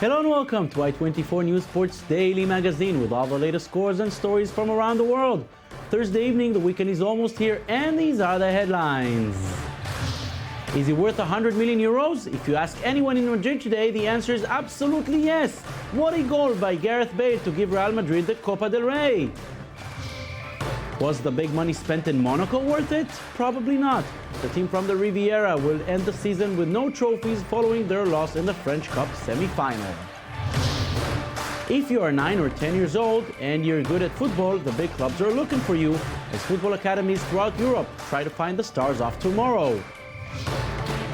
Hello and welcome to i24 News Sports Daily Magazine with all the latest scores and stories from around the world. Thursday evening, the weekend is almost here, and these are the headlines. Is he worth 100 million euros? If you ask anyone in Madrid today, the answer is absolutely yes. What a goal by Gareth Bale to give Real Madrid the Copa del Rey. Was the big money spent in Monaco worth it? Probably not. The team from the Riviera will end the season with no trophies following their loss in the French Cup semi-final. If you are 9 or 10 years old and you're good at football, the big clubs are looking for you as football academies throughout Europe try to find the stars of tomorrow.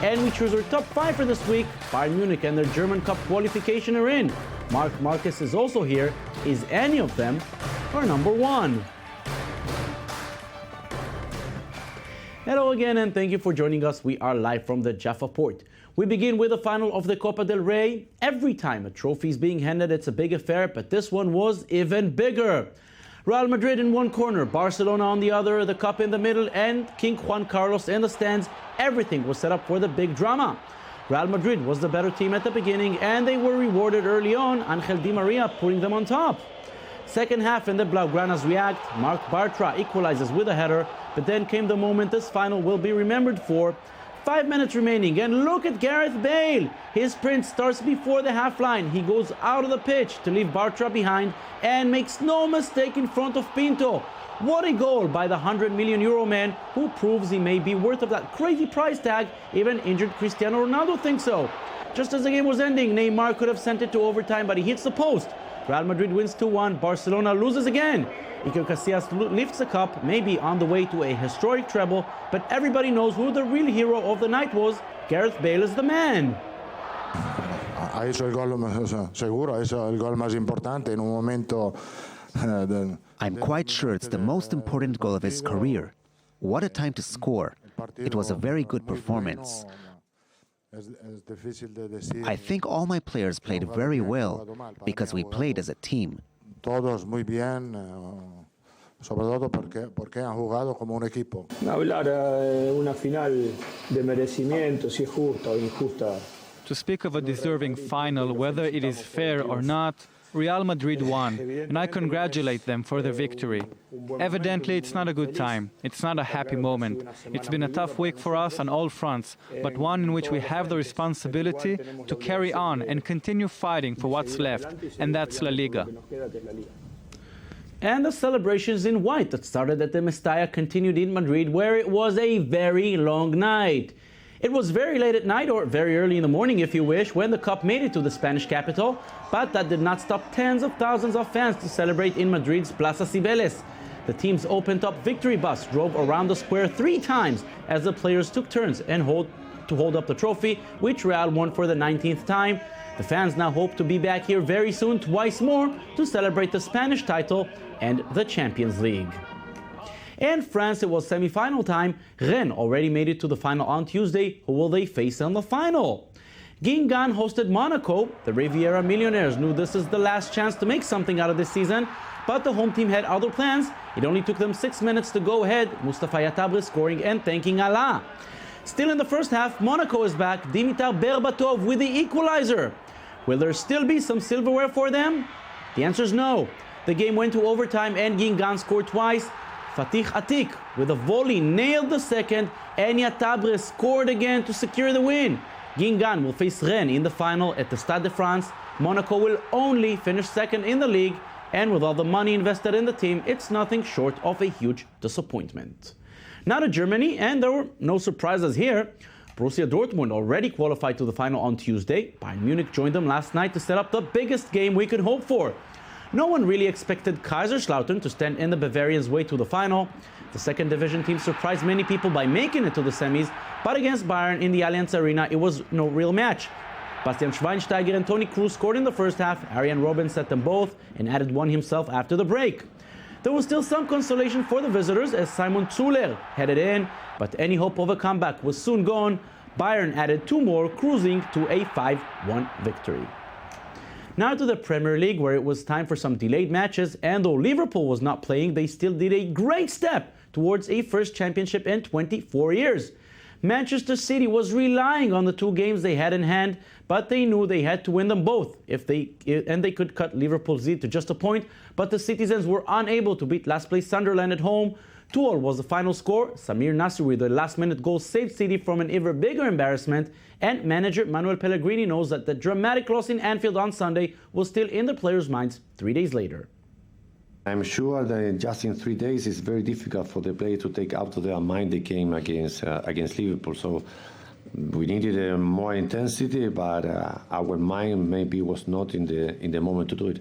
And we choose our top 5 for this week. Bayern Munich and their German Cup qualification are in. Marc Marquez is also here. Is any of them our number 1? Hello again and thank you for joining us. We are live from the Jaffa Port. We begin with the final of the Copa del Rey. Every time a trophy is being handed, it's a big affair, but this one was even bigger. Real Madrid in one corner, Barcelona on the other, the cup in the middle, and King Juan Carlos in the stands. Everything was set up for the big drama. Real Madrid was the better team at the beginning, and they were rewarded early on, Angel Di Maria putting them on top. Second half and the Blaugranas react. Marc Bartra equalizes with a header, but then came the moment this final will be remembered for. 5 minutes remaining, and look at Gareth Bale. His sprint starts before the half line. He goes out of the pitch to leave Bartra behind and makes no mistake in front of Pinto. What a goal by the 100 million euro man who proves he may be worth of that crazy price tag. Even injured Cristiano Ronaldo thinks so. Just as the game was ending, Neymar could have sent it to overtime, but he hits the post. Real Madrid wins 2-1, Barcelona loses again. Iker Casillas lifts the cup, maybe on the way to a historic treble, but everybody knows who the real hero of the night was. Gareth Bale is the man. Ha hecho el gol, seguro, ha hecho el gol más importante en un momento. I'm quite sure it's the most important goal of his career. What a time to score. It was a very good performance. I think all my players played very well because we played as a team. Todos muy bien, sobre todo porque han jugado como un equipo. Hablar una final de merecimiento, si es justa o injusta. To speak of a deserving final, whether it is fair or not, Real Madrid won, and I congratulate them for the victory. Evidently, it's not a good time. It's not a happy moment. It's been a tough week for us on all fronts, but one in which we have the responsibility to carry on and continue fighting for what's left, and that's La Liga. And the celebrations in white that started at the Mestalla continued in Madrid, where it was a very long night. It was very late at night, or very early in the morning if you wish, when the cup made it to the Spanish capital, but that did not stop tens of thousands of fans to celebrate in Madrid's Plaza Cibeles. The team's open-top victory bus drove around the square 3 times as the players took turns and hold up the trophy, which Real won for the 19th time. The fans now hope to be back here very soon, twice more, to celebrate the Spanish title and the Champions League. In France, it was semi-final time. Rennes already made it to the final on Tuesday. Who will they face in the final? Guingamp hosted Monaco. The Riviera millionaires knew this is the last chance to make something out of this season, but the home team had other plans. It only took them 6 minutes to go ahead. Mustafa Yatabri scoring and thanking Allah. Still in the first half, Monaco is back. Dimitar Berbatov with the equalizer. Will there still be some silverware for them? The answer is no. The game went to overtime and Guingamp scored twice. Fatih Atik with a volley nailed the second, and Yatabri scored again to secure the win. Guingamp will face Rennes in the final at the Stade de France. Monaco will only finish second in the league, and with all the money invested in the team, it's nothing short of a huge disappointment. Now to Germany, and there were no surprises here. Borussia Dortmund already qualified to the final on Tuesday. Bayern Munich joined them last night to set up the biggest game we could hope for. No one really expected Kaiserslautern to stand in the Bavarians' way to the final. The second division team surprised many people by making it to the semis, but against Bayern in the Allianz Arena, it was no real match. Bastian Schweinsteiger and Toni Kroos scored in the first half. Arjen Robben set them both and added one himself after the break. There was still some consolation for the visitors as Simon Zuller headed in, but any hope of a comeback was soon gone. Bayern added 2 more, cruising to a 5-1 victory. Now to the Premier League, where it was time for some delayed matches, and though Liverpool was not playing, they still did a great step towards a first championship in 24 years. Manchester City was relying on the 2 games they had in hand, but they knew they had to win them both and they could cut Liverpool's lead to just a point, but the citizens were unable to beat last place Sunderland at home. 2-2 was the final score. Samir Nasri with a last-minute goal saved City from an even bigger embarrassment, and manager Manuel Pellegrini knows that the dramatic loss in Anfield on Sunday was still in the players' minds 3 days later. I'm sure that just in 3 days it's very difficult for the players to take out of their mind the game against Liverpool. So we needed more intensity, but our mind maybe was not in the moment to do it.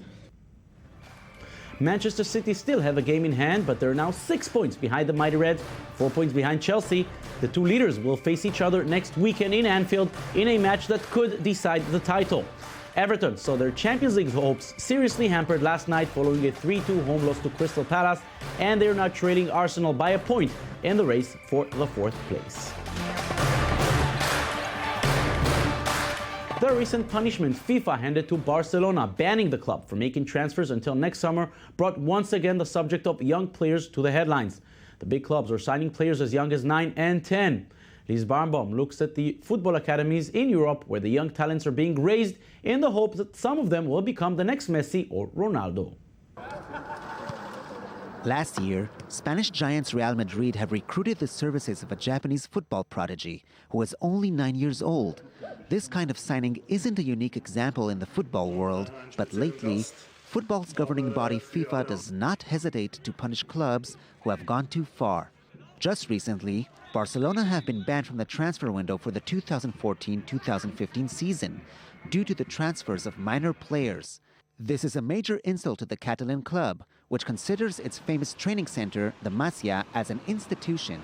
Manchester City still have a game in hand, but they're now 6 points behind the Mighty Reds, 4 points behind Chelsea. The 2 leaders will face each other next weekend in Anfield in a match that could decide the title. Everton saw their Champions League hopes seriously hampered last night following a 3-2 home loss to Crystal Palace, and they're now trailing Arsenal by a point in the race for the 4th place. The recent punishment FIFA handed to Barcelona, banning the club from making transfers until next summer, brought once again the subject of young players to the headlines. The big clubs are signing players as young as 9 and 10. Lies Barnbaum looks at the football academies in Europe where the young talents are being raised in the hope that some of them will become the next Messi or Ronaldo. Last year, Spanish giants Real Madrid have recruited the services of a Japanese football prodigy who is only 9 years old. This kind of signing isn't a unique example in the football world, but lately, football's governing body FIFA does not hesitate to punish clubs who have gone too far. Just recently, Barcelona have been banned from the transfer window for the 2014-2015 season due to the transfers of minor players. This is a major insult to the Catalan club, which considers its famous training center, the Masia, as an institution.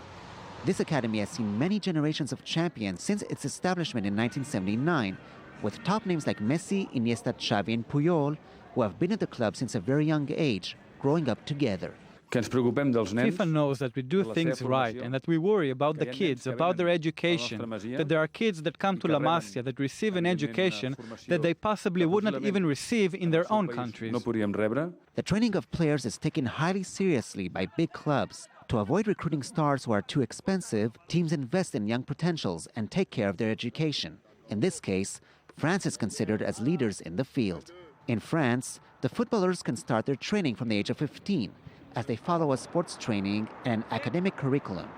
This academy has seen many generations of champions since its establishment in 1979, with top names like Messi, Iniesta, Xavi and Puyol, who have been at the club since a very young age, growing up together. FIFA knows that we do things right and that we worry about the kids, about their education, that there are kids that come to La Masia that receive an education that they possibly would not even receive in their own countries. The training of players is taken highly seriously by big clubs. To avoid recruiting stars who are too expensive, teams invest in young potentials and take care of their education. In this case, France is considered as leaders in the field. In France, the footballers can start their training from the age of 15, as they follow a sports training and an academic curriculum.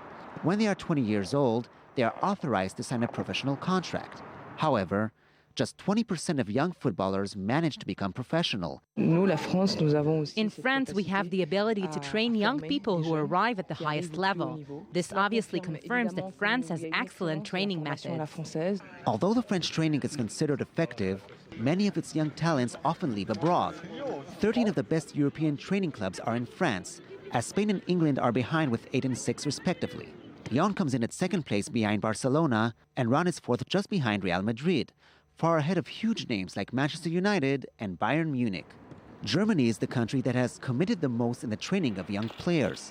When they are 20 years old, they are authorized to sign a professional contract. However, just 20% of young footballers manage to become professional. In France, we have the ability to train young people who arrive at the highest level. This obviously confirms that France has excellent training methods. Although the French training is considered effective, many of its young talents often leave abroad. 13 of the best European training clubs are in France, as Spain and England are behind with 8 and 6 respectively. Lyon comes in at 2nd place behind Barcelona, and Rennes is 4th just behind Real Madrid, far ahead of huge names like Manchester United and Bayern Munich. Germany is the country that has committed the most in the training of young players.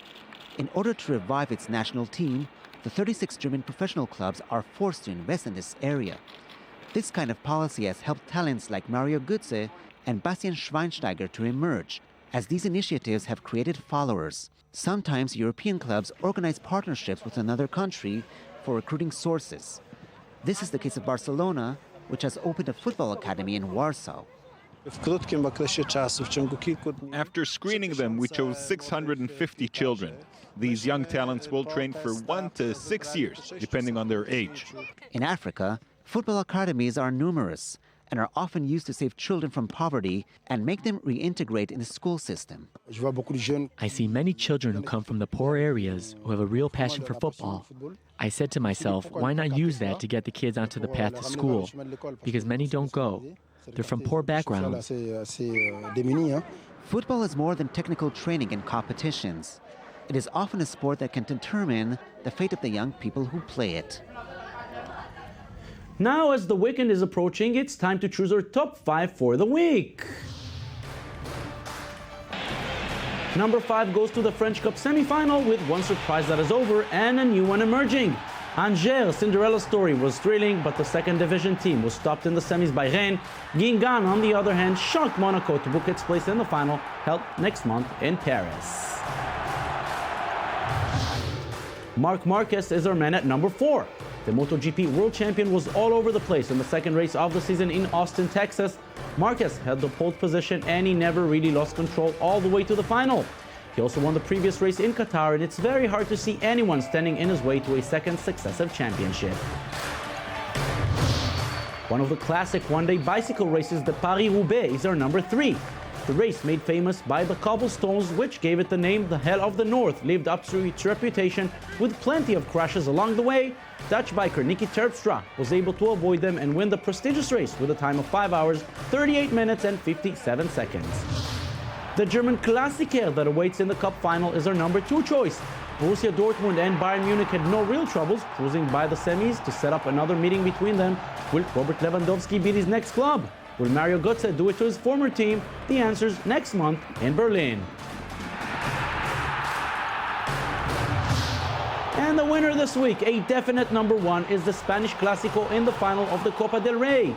In order to revive its national team, the 36 German professional clubs are forced to invest in this area. This kind of policy has helped talents like Mario Götze and Bastian Schweinsteiger to emerge, as these initiatives have created followers. Sometimes European clubs organize partnerships with another country for recruiting sources. This is the case of Barcelona, which has opened a football academy in Warsaw. After screening them, we chose 650 children. These young talents will train for 1 to 6 years, depending on their age. In Africa, football academies are numerous and are often used to save children from poverty and make them reintegrate in the school system. I see many children who come from the poor areas who have a real passion for football. I said to myself, why not use that to get the kids onto the path to school? Because many don't go. They're from poor backgrounds. Football is more than technical training and competitions. It is often a sport that can determine the fate of the young people who play it. Now, as the weekend is approaching, it's time to choose our top 5 for the week. Number 5 goes to the French Cup semi-final with one surprise that is over and a new one emerging. Angers' Cinderella story was thrilling, but the second division team was stopped in the semis by Rennes. Guingamp, on the other hand, shocked Monaco to book its place in the final, held next month in Paris. Marc Marquez is our man at number 4. The MotoGP world champion was all over the place in the second race of the season in Austin, Texas. Marquez held the pole position and he never really lost control all the way to the final. He also won the previous race in Qatar, and it's very hard to see anyone standing in his way to a second successive championship. One of the classic one-day bicycle races, the Paris-Roubaix, is our number 3. The race, made famous by the cobblestones which gave it the name the Hell of the North, lived up to its reputation with plenty of crashes along the way. Dutch biker Nicky Terpstra was able to avoid them and win the prestigious race with a time of 5 hours, 38 minutes and 57 seconds. The German Klassiker that awaits in the Cup final is our number 2 choice. Borussia Dortmund and Bayern Munich had no real troubles cruising by the semis to set up another meeting between them. Will Robert Lewandowski beat his next club? Will Mario Götze do it to his former team? The answer's next month in Berlin. And the winner this week, a definite number 1, is the Spanish Clásico in the final of the Copa del Rey.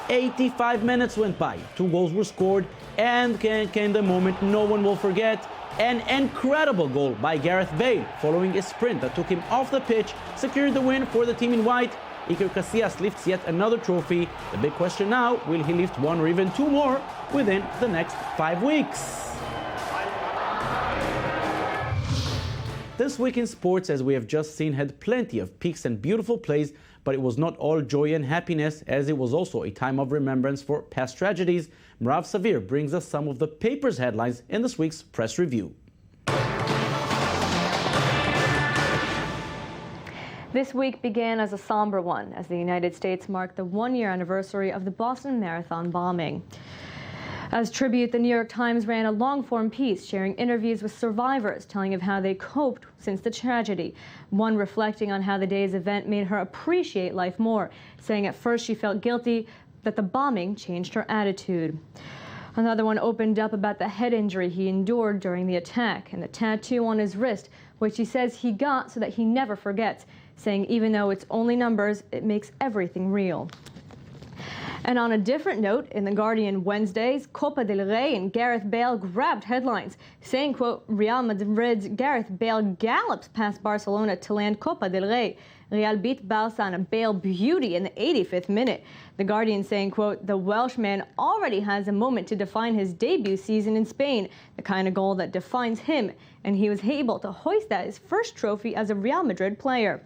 85 minutes went by, 2 goals were scored, and came the moment no one will forget. An incredible goal by Gareth Bale, following a sprint that took him off the pitch, secured the win for the team in white. Iker Casillas lifts yet another trophy. The big question now, will he lift 1 or even 2 more within the next 5 weeks? This week in sports, as we have just seen, had plenty of peaks and beautiful plays, but it was not all joy and happiness, as it was also a time of remembrance for past tragedies. Merav Savir brings us some of the paper's headlines in this week's press review. This week began as a somber one, as the United States marked the 1-year anniversary of the Boston Marathon bombing. As tribute, the New York Times ran a long-form piece sharing interviews with survivors, telling of how they coped since the tragedy. One reflecting on how the day's event made her appreciate life more, saying at first she felt guilty, that the bombing changed her attitude. Another one opened up about the head injury he endured during the attack and the tattoo on his wrist, which he says he got so that he never forgets, saying even though it's only numbers, it makes everything real. And on a different note, in The Guardian Wednesday's Copa del Rey and Gareth Bale grabbed headlines, saying, quote, Real Madrid's Gareth Bale gallops past Barcelona to land Copa del Rey. Real beat Barca on a Bale beauty in the 85th minute. The Guardian saying, quote, the Welshman already has a moment to define his debut season in Spain, the kind of goal that defines him, and he was able to hoist that his first trophy as a Real Madrid player.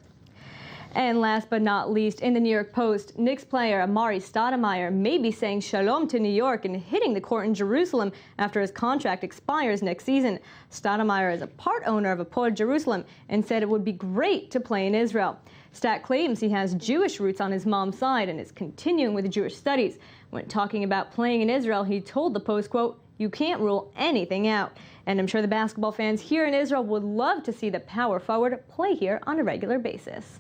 And last but not least, in the New York Post, Knicks player Amari Stoudemire may be saying shalom to New York and hitting the court in Jerusalem after his contract expires next season. Stoudemire is a part owner of Hapoel Jerusalem and said it would be great to play in Israel. Stat claims he has Jewish roots on his mom's side and is continuing with Jewish studies. When talking about playing in Israel, he told the Post, quote, you can't rule anything out. And I'm sure the basketball fans here in Israel would love to see the power forward play here on a regular basis.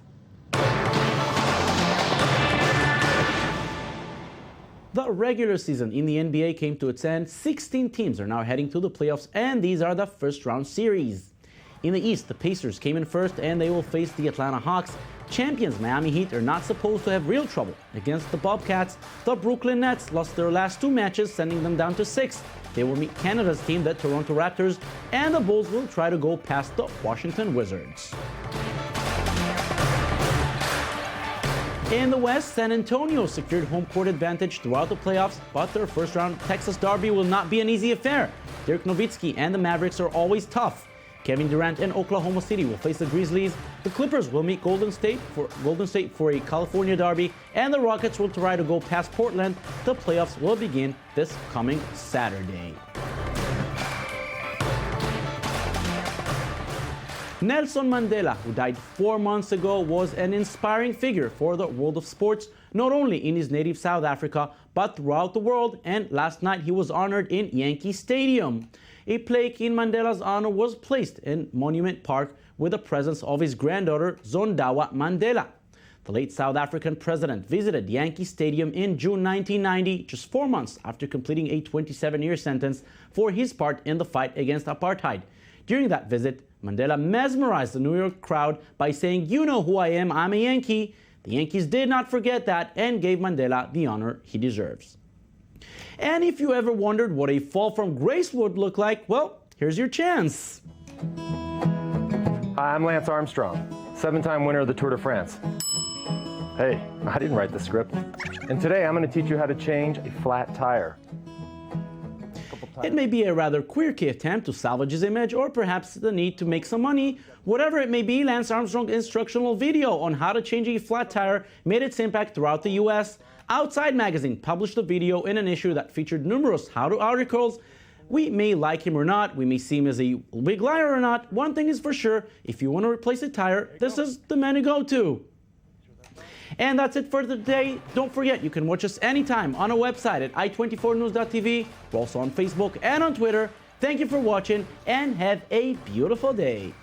The regular season in the NBA came to its end. 16 teams are now heading to the playoffs, and these are the first-round series. In the East, the Pacers came in first, and they will face the Atlanta Hawks. Champions Miami Heat are not supposed to have real trouble against the Bobcats. The Brooklyn Nets lost their last 2 matches, sending them down to 6th. They will meet Canada's team, the Toronto Raptors, and the Bulls will try to go past the Washington Wizards. In the West, San Antonio secured home court advantage throughout the playoffs, but their first-round Texas derby will not be an easy affair. Dirk Nowitzki and the Mavericks are always tough. Kevin Durant and Oklahoma City will face the Grizzlies. The Clippers will meet Golden State for a California derby, and the Rockets will try to go past Portland. The playoffs will begin this coming Saturday. Nelson Mandela, who died 4 months ago, was an inspiring figure for the world of sports, not only in his native South Africa, but throughout the world, and last night he was honored in Yankee Stadium. A plaque in Mandela's honor was placed in Monument Park with the presence of his granddaughter, Zondawa Mandela. The late South African president visited Yankee Stadium in June 1990, just 4 months after completing a 27-year sentence for his part in the fight against apartheid. During that visit, Mandela mesmerized the New York crowd by saying, "You know who I am, I'm a Yankee." The Yankees did not forget that and gave Mandela the honor he deserves. And if you ever wondered what a fall from grace would look like, well, here's your chance. Hi, I'm Lance Armstrong, 7-time winner of the Tour de France. Hey, I didn't write the script. And today I'm going to teach you how to change a flat tire. It may be a rather quirky attempt to salvage his image, or perhaps the need to make some money. Whatever it may be, Lance Armstrong's instructional video on how to change a flat tire made its impact throughout the US. Outside Magazine published the video in an issue that featured numerous how-to articles. We may like him or not, we may see him as a big liar or not. One thing is for sure, if you want to replace a tire, this is the man to go to. And that's it for today. Don't forget, you can watch us anytime on our website at i24news.tv. We're also on Facebook and on Twitter. Thank you for watching and have a beautiful day.